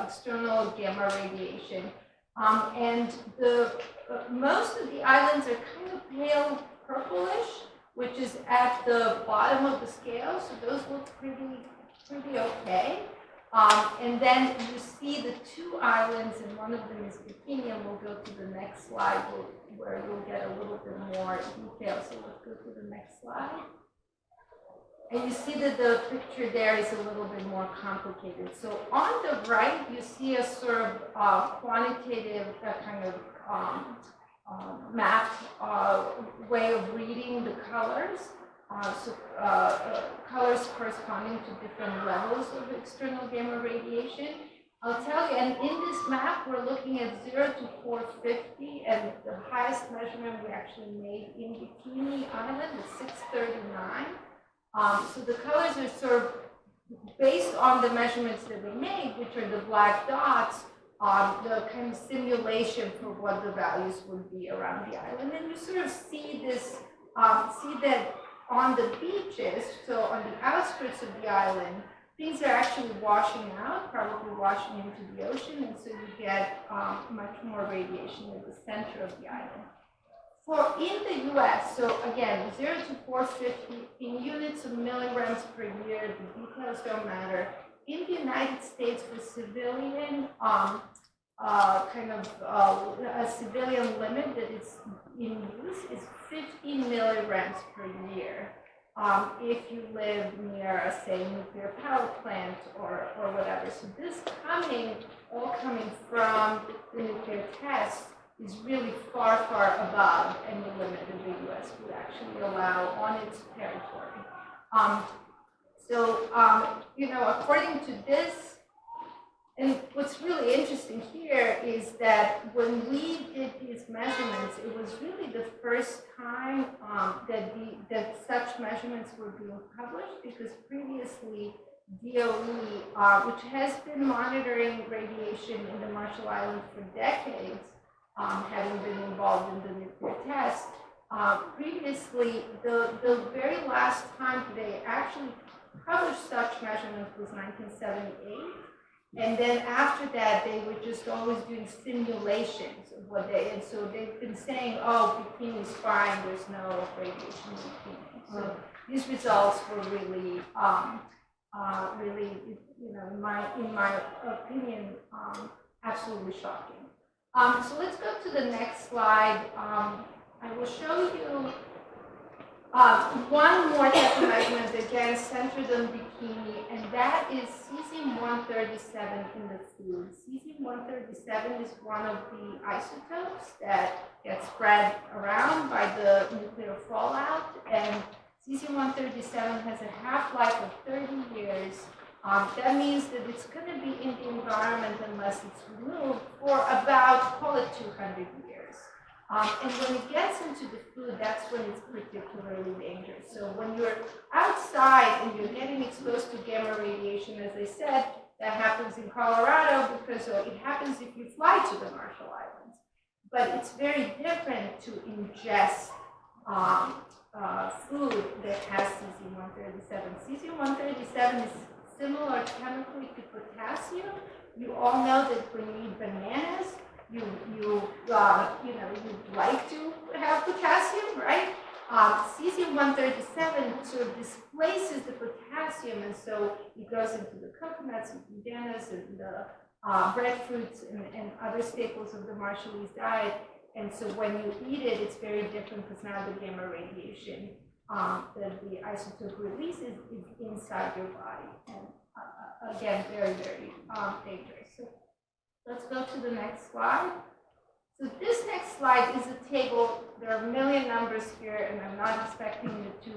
external gamma radiation. And most of the islands are kind of pale purplish, which is at the bottom of the scale, so those look pretty okay. And then you see the 2 islands, and one of them is Bikini, and we'll go to the next slide where you'll get a little bit more detail. So let's go to the next slide. And you see that the picture there is a little bit more complicated. So on the right, you see a sort of quantitative kind of mapped way of reading the colors. Colors corresponding to different levels of external gamma radiation. I'll tell you, and in this map, we're looking at 0 to 450, and the highest measurement we actually made in Bikini Island is 639. So the colors are sort of based on the measurements that we made, which are the black dots, the kind of simulation for what the values would be around the island. And you sort of see this, see that on the beaches, so on the outskirts of the island, things are actually washing out, probably washing into the ocean, and so you get much more radiation at the center of the island. For in the US, so again, 0 to 450 in units of milligrams per year, the details don't matter. In the United States, for civilian, a civilian limit that is in use is 50 milligrams per year. If you live near a, say, nuclear power plant or whatever. So this all coming from the nuclear test is really far, far above any limit that the US would actually allow on its territory. So, according to this, and what's really interesting here is that when we did these measurements, it was really the first time that such measurements were being published, because previously DOE, which has been monitoring radiation in the Marshall Islands for decades, having been involved in the nuclear test, previously, the very last time they actually published such measurements was 1978. And then after that, they were just always doing simulations of what and so they've been saying, oh, bikini is fine, there's no radiation in bikini. So these results were really, in my opinion, absolutely shocking. So let's go to the next slide. I will show you one more type of measurement, again, centered on bikini, and that is cesium-137 in the food. Cesium-137 is one of the isotopes that gets spread around by the nuclear fallout, and cesium-137 has a half-life of 30 years. That means that it's going to be in the environment unless it's removed for about, call it 200 years. And when it gets into the food, that's when it's particularly dangerous. So when you're outside and you're getting exposed to gamma radiation, as I said, that happens in Colorado because it happens if you fly to the Marshall Islands. But it's very different to ingest food that has cesium-137. Cesium-137 is similar chemically to potassium. You all know that when you eat bananas, you like to have potassium, right? Cesium-137 sort of displaces the potassium, and so it goes into the coconuts and bananas and the breadfruits and other staples of the Marshallese diet. And so when you eat it, it's very different because now the gamma radiation that the isotope releases is inside your body. And again, very, very dangerous. So let's go to the next slide. So this next slide is a table. There are a million numbers here, and I'm not expecting you to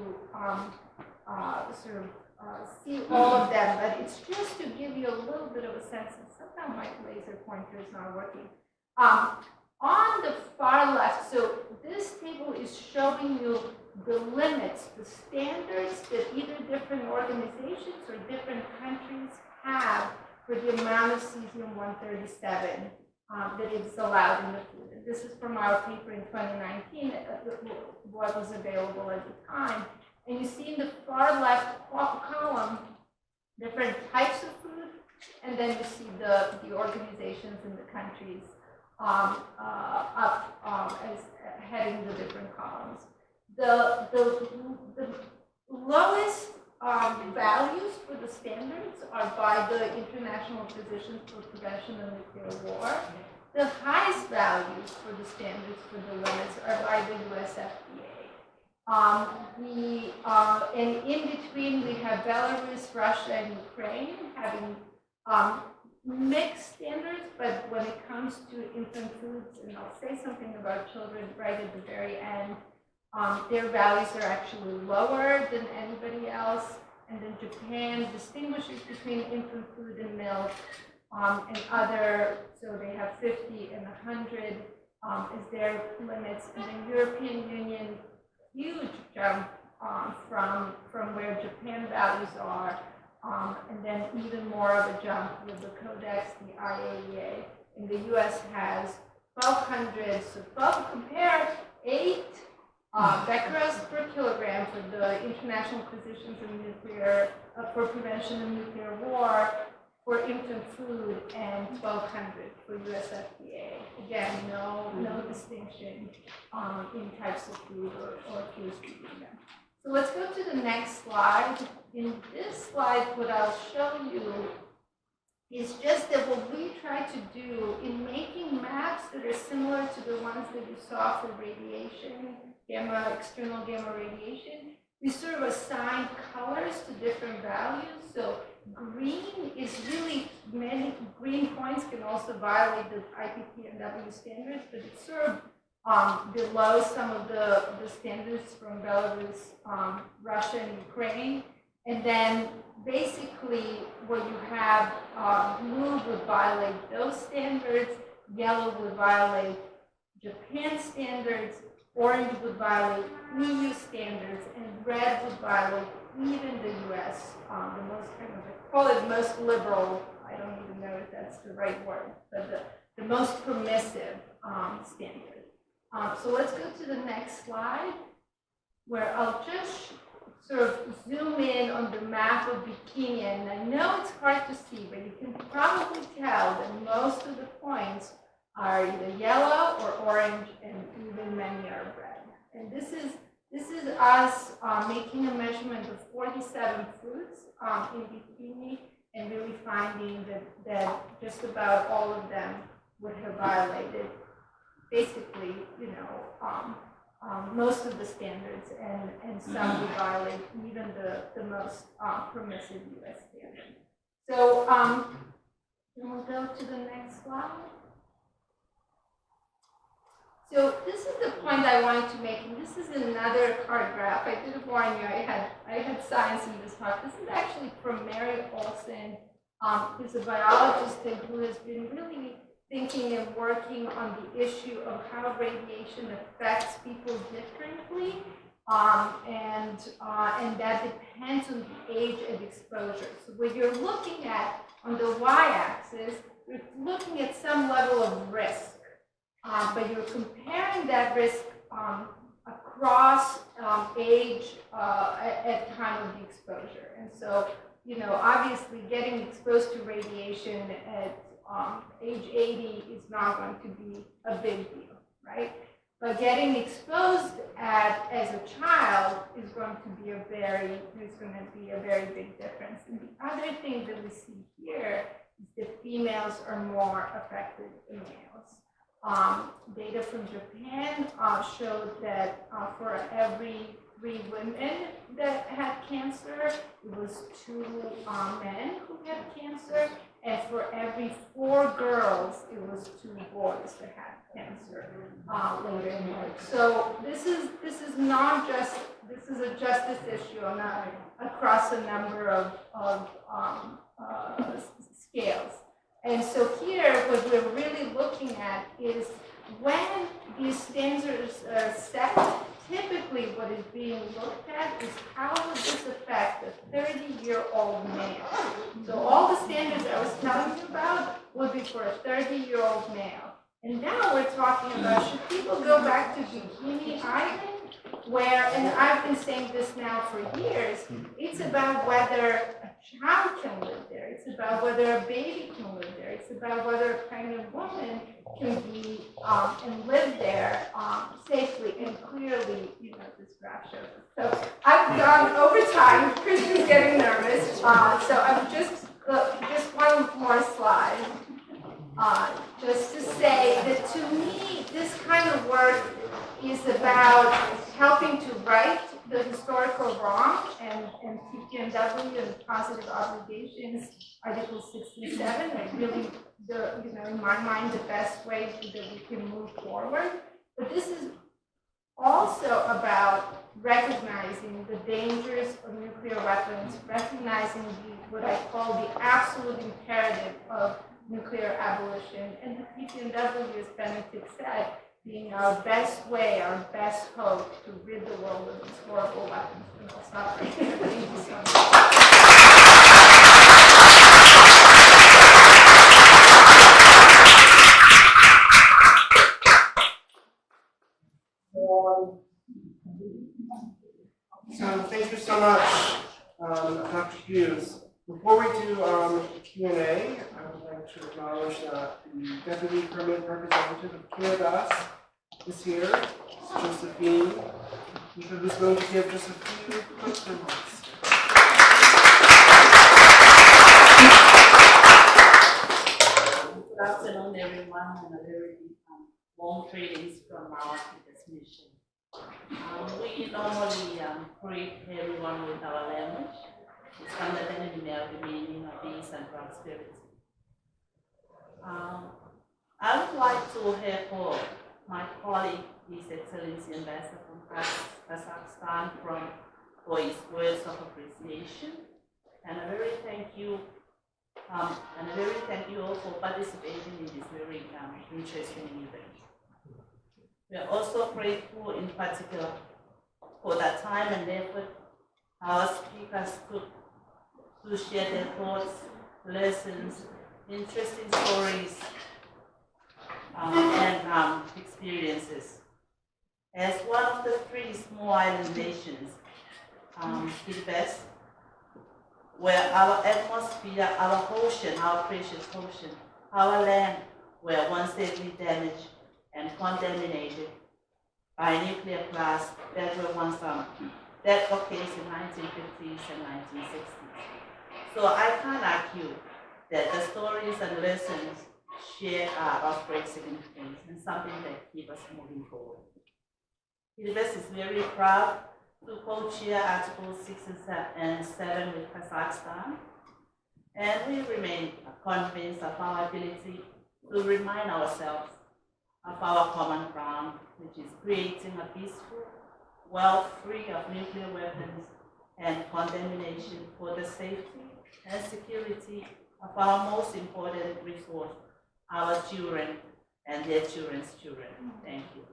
see all of them, but it's just to give you a little bit of a sense. And somehow my laser pointer is not working. On the far left, so this table is showing you the limits, the standards that either different organizations or different countries have for the amount of cesium-137 that is allowed in the food. And this is from our paper in 2019, what was available at the time. And you see in the far left column different types of food, and then you see the organizations and the countries as heading the different columns. The lowest values for the standards are by the International Physicians for Prevention of Nuclear War. The highest values for the standards for the limits are by the US FDA. And in between, we have Belarus, Russia, and Ukraine having mixed standards, but when it comes to infant foods, and I'll say something about children right at the very end, their values are actually lower than anybody else. And then Japan distinguishes between infant food and milk and other, so they have 50 and 100 as their limits. And then European Union, huge jump from where Japan values are. And then even more of a jump with the Codex, the IAEA, and the US has 1,200, so 12, compare 8 becquerels per kilogram for the International Physicians of Nuclear, for Prevention of Nuclear War, for infant food, and 1,200 for US FDA. Again, no distinction in types of food or foods between them. So let's go to the next slide. In this slide, what I'll show you is just that what we try to do in making maps that are similar to the ones that you saw for radiation, external gamma radiation, we sort of assign colors to different values. So green is really, many green points can also violate the TPNW standards, but it's sort of below some of the standards from Belarus, Russia, and Ukraine. And then basically what you have, blue would violate those standards, yellow would violate Japan standards, orange would violate EU standards, and red would violate even the US, the most kind of, I call it most liberal, I don't even know if that's the right word, but the most permissive standard. So let's go to the next slide, where I'll just sort of zoom in on the map of Bikini. And I know it's hard to see, but you can probably tell that most of the points are either yellow or orange, and even many are red. And this is us making a measurement of 47 foods in Bikini, and really finding that just about all of them would have violated basically, most of the standards, and some would violate even the most permissive US standard. So then we'll go to the next slide. So this is the point I wanted to make, and this is another card graph. I did warn you, I had science in this talk. This is actually from Mary Olson, who's a biologist and who has been really thinking and working on the issue of how radiation affects people differently, and that depends on the age and exposure. So what you're looking at on the y-axis, you're looking at some level of risk. But you're comparing that risk across age at time of the exposure. And so, obviously getting exposed to radiation at age 80 is not going to be a big deal, right? But getting exposed as a child is going to be a very big difference. And the other thing that we see here is that females are more affected than males. Data from Japan showed that for every 3 women that had cancer, it was 2 men who had cancer, and for every 4 girls, it was 2 boys that had cancer later in life. So this is a justice issue across a number of scales. And so here, what we're really looking at is when these standards are set, typically what is being looked at is how would this affect a 30-year-old male. So all the standards I was telling you about would be for a 30-year-old male. And now we're talking about, should people go back to Bikini Island? Where, and I've been saying this now for years, it's about whether a child can live there. It's about whether a baby can live there. It's about whether a pregnant woman can be and live there safely. And clearly, this graph shows it. So I've gone over time. Christian's getting nervous. So I'm just one more slide. Just to say that to me, this kind of work is about helping to right the historical wrong, and TPNW and positive obligations, Article 67, are really in my mind, the best way that we can move forward. But this is also about recognizing the dangers of nuclear weapons, recognizing what I call the absolute imperative of nuclear abolition, and the TPNW, as Benedict said, being our best way, our best hope to rid the world of these horrible weapons. And I'll stop right there. Thank you so much. So thank you so much, Dr. Hughes. Before we do Q&A, I would like to acknowledge that the Deputy Permanent Representative of Kiribati is here, Josephine, who's going to give just a few quick remarks. Good afternoon, everyone, and a very warm greetings from our Africa's mission. We normally greet everyone with our language. It's under the meaning of peace and prosperity. I would like to echo my colleague, His Excellency Ambassador from Kazakhstan, from for his words of appreciation. And a very thank you all for participating in this very interesting event. We are also grateful in particular for that time and effort our speakers took to share their thoughts, lessons, interesting stories, and experiences. As one of the 3 small island nations, Kiribati, where our atmosphere, our ocean, our precious ocean, our land were once deadly damaged and contaminated by nuclear blast that were once that took place in 1950s and 1960s. So I can't argue that the stories and lessons shared are of great significance and something that keep us moving forward. Kiribati is very proud to co-chair Articles 6 and 7 with Kazakhstan, and we remain convinced of our ability to remind ourselves of our common ground, which is creating a peaceful world free of nuclear weapons and contamination for the safety and security of our most important resource, our children and their children's children. Thank you.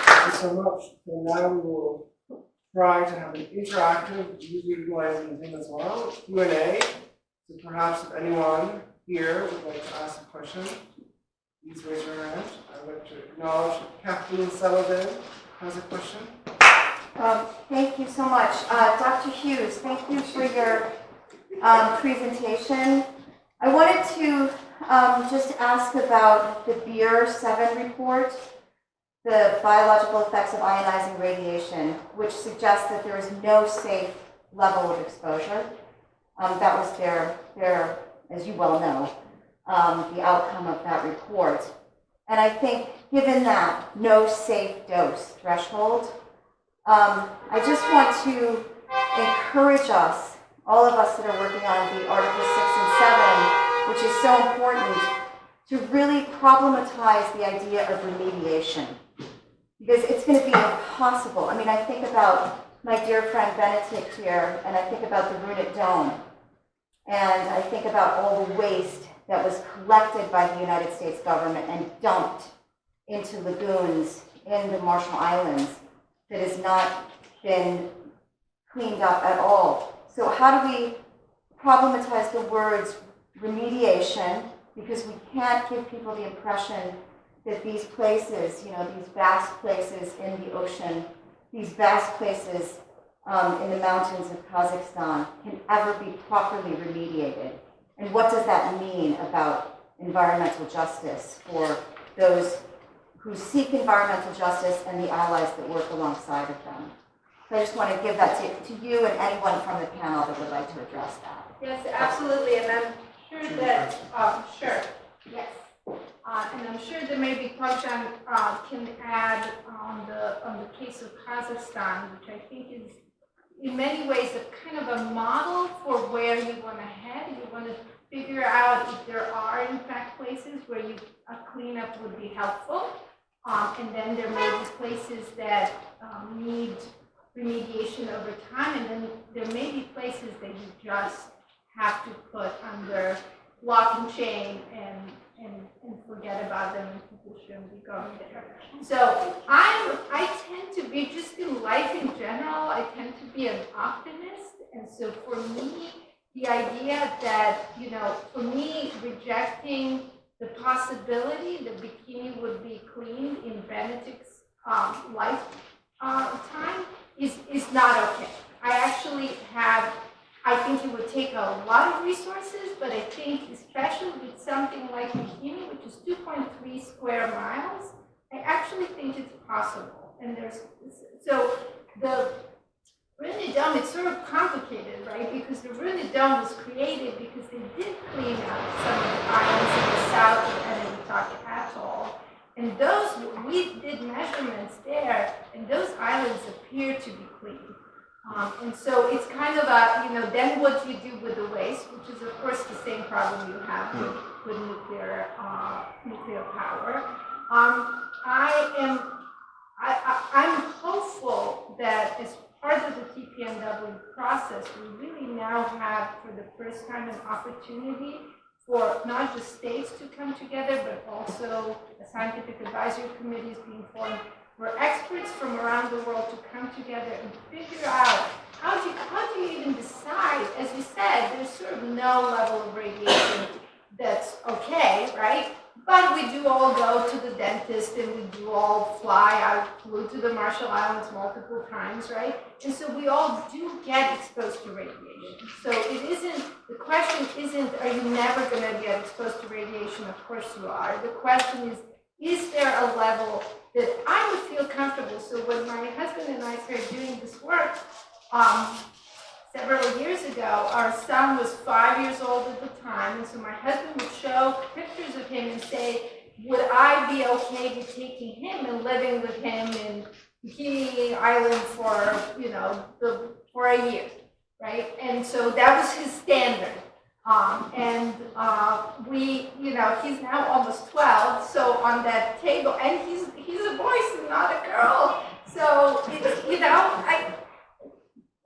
Thank you so much. So now we will try to have an interactive, utilizing Zoom as well, Q&A. So perhaps if anyone here would like to ask a question, please raise your hand. I would like to acknowledge Kathleen Sullivan has a question. Thank you so much. Dr. Hughes, thank you for your presentation. I wanted to just ask about the Beer 7 report, the biological effects of ionizing radiation, which suggests that there is no safe level of exposure. That was their, as you well know, the outcome of that report. And I think given that no safe dose threshold, I just want to encourage us, all of us that are working on the Article 6 and 7, which is so important, to really problematize the idea of remediation. Because it's going to be impossible. I mean, I think about my dear friend Benedict here, and I think about the Runit Dome, and I think about all the waste that was collected by the United States government and dumped into lagoons in the Marshall Islands that has not been cleaned up at all. So how do we problematize the words remediation, because we can't give people the impression that these places, you know, these vast places in the ocean, these vast places in the mountains of Kazakhstan can ever be properly remediated. And what does that mean about environmental justice for those who seek environmental justice and the allies that work alongside of them? So I just want to give that to you and anyone from the panel that would like to address that. Yes, absolutely, and I'm sure that, sure, yes. And I'm sure that maybe Koshan can add on the case of Kazakhstan, which I think is in many ways a kind of a model for where you want to head. You want to figure out if there are in fact places where a cleanup would be helpful, and then there may be places that need remediation over time, and then there may be places that you just have to put under lock and chain and forget about them, and people shouldn't be going there. So I tend to be, just in life in general, I tend to be an optimist. And so for me, the idea that, you know, for me, rejecting the possibility that bikini would be cleaned in Benedict's lifetime is not okay. I actually I think it would take a lot of resources, but I think especially with something like bikini, which is 2.3 square miles, I actually think it's possible. And so the Runit Dome, it's sort of complicated, right? Because the Runit Dome was created because they did clean up some of the islands in the south of Enimitake Atoll. And we did measurements there, and those islands appear to be clean. And so it's kind of a, you know, then what you do with the waste, which is of course the same problem you have with nuclear power. I'm hopeful that as part of the TPNW process, we really now have, for the first time, an opportunity for not just states to come together, but also a scientific advisory committee is being formed, for experts from around the world to come together and figure out how do you even decide. As you said, there's sort of no level of radiation that's okay, right? But we do all go to the dentist and we do all flew to the Marshall Islands multiple times, right? And so we all do get exposed to radiation. So the question isn't, are you never going to get exposed to radiation? Of course you are. The question is there a level that I would feel comfortable? So when my husband and I started doing this work, several years ago, our son was 5 years old at the time, and so my husband would show pictures of him and say, would I be okay with taking him and living with him in Bikini Island for a year, right? And so that was his standard. He's now almost 12, so on that table, and he's a boy, so not a girl. So,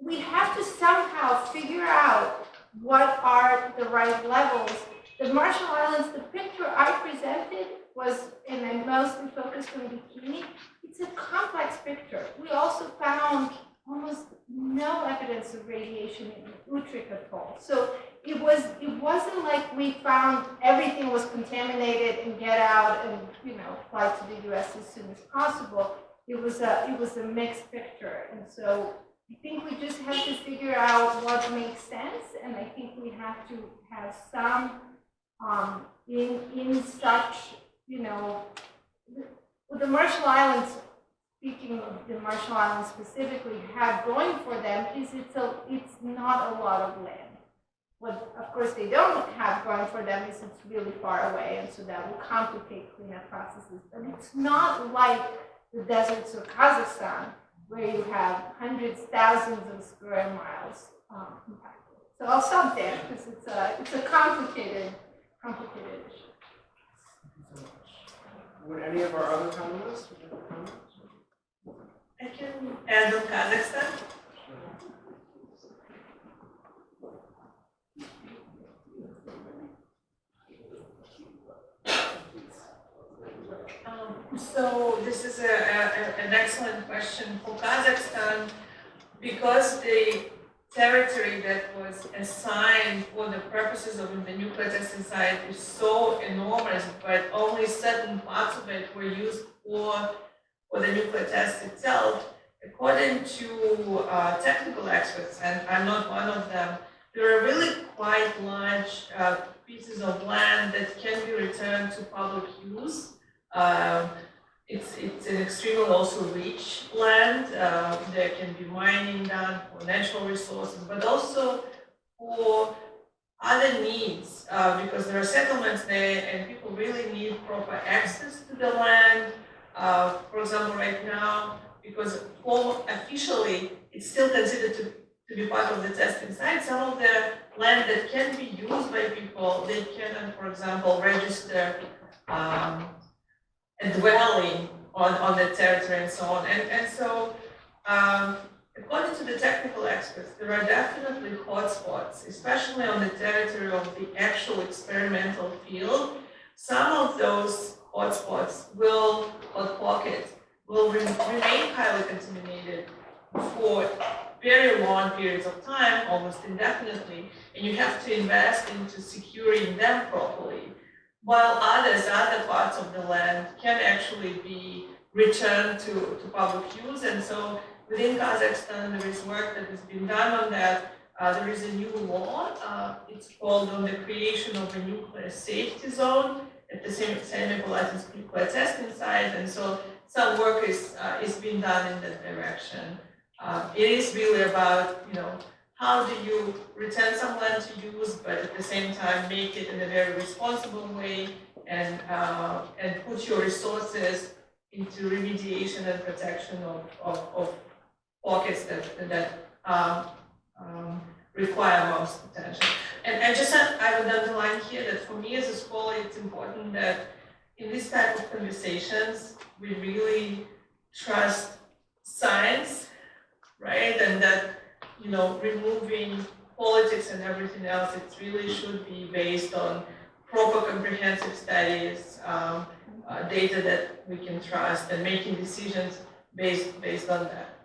we have to somehow figure out what are the right levels. The Marshall Islands, the picture I presented was, and I mostly focused on Bikini, it's a complex picture. We also found almost no evidence of radiation in Utrecht Atoll. So it wasn't like we found everything was contaminated and get out and fly to the US as soon as possible. It was a mixed picture, and so I think we just have to figure out what makes sense, and I think we have to have some in such, with the Marshall Islands, speaking of the Marshall Islands specifically, have going for them is it's not a lot of land. What, of course, they don't have going for them is it's really far away, and so that will complicate cleanup processes. But it's not like the deserts of Kazakhstan, where you have hundreds, thousands of square miles impacted. So I'll stop there because it's a complicated issue. Thank you so much. Would any of our other panelists have a comment? I can add on Kazakhstan. So this is an excellent question for Kazakhstan, because the territory that was assigned for the purposes of the nuclear testing site is so enormous, but only certain parts of it were used for the nuclear test itself. According to technical experts, and I'm not one of them, there are really quite large pieces of land that can be returned to public use. It's an extremely also rich land. There can be mining done for natural resources, but also for other needs, because there are settlements there and people really need proper access to the land. For example, right now, because officially it's still considered to be part of the testing site, some of the land that can be used by people, they can, for example, register a dwelling on the territory and so on. And so, according to the technical experts, there are definitely hotspots, especially on the territory of the actual experimental field. Some of those hotspots hot pockets, will remain highly contaminated for very long periods of time, almost indefinitely, and you have to invest into securing them properly. While other parts of the land can actually be returned to public use. And so within Kazakhstan, there is work that has been done on that. There is a new law. It's called on the creation of a nuclear safety zone at the Semipal nuclear testing site. And so some work is being done in that direction. It is really about, how do you return some land to use, but at the same time make it in a very responsible way and put your resources into remediation and protection of pockets that require most attention. And just I would underline here that for me as a scholar, it's important that in this type of conversations, we really trust science, right? And that, you know, removing politics and everything else, it really should be based on proper comprehensive studies, data that we can trust, and making decisions based on that.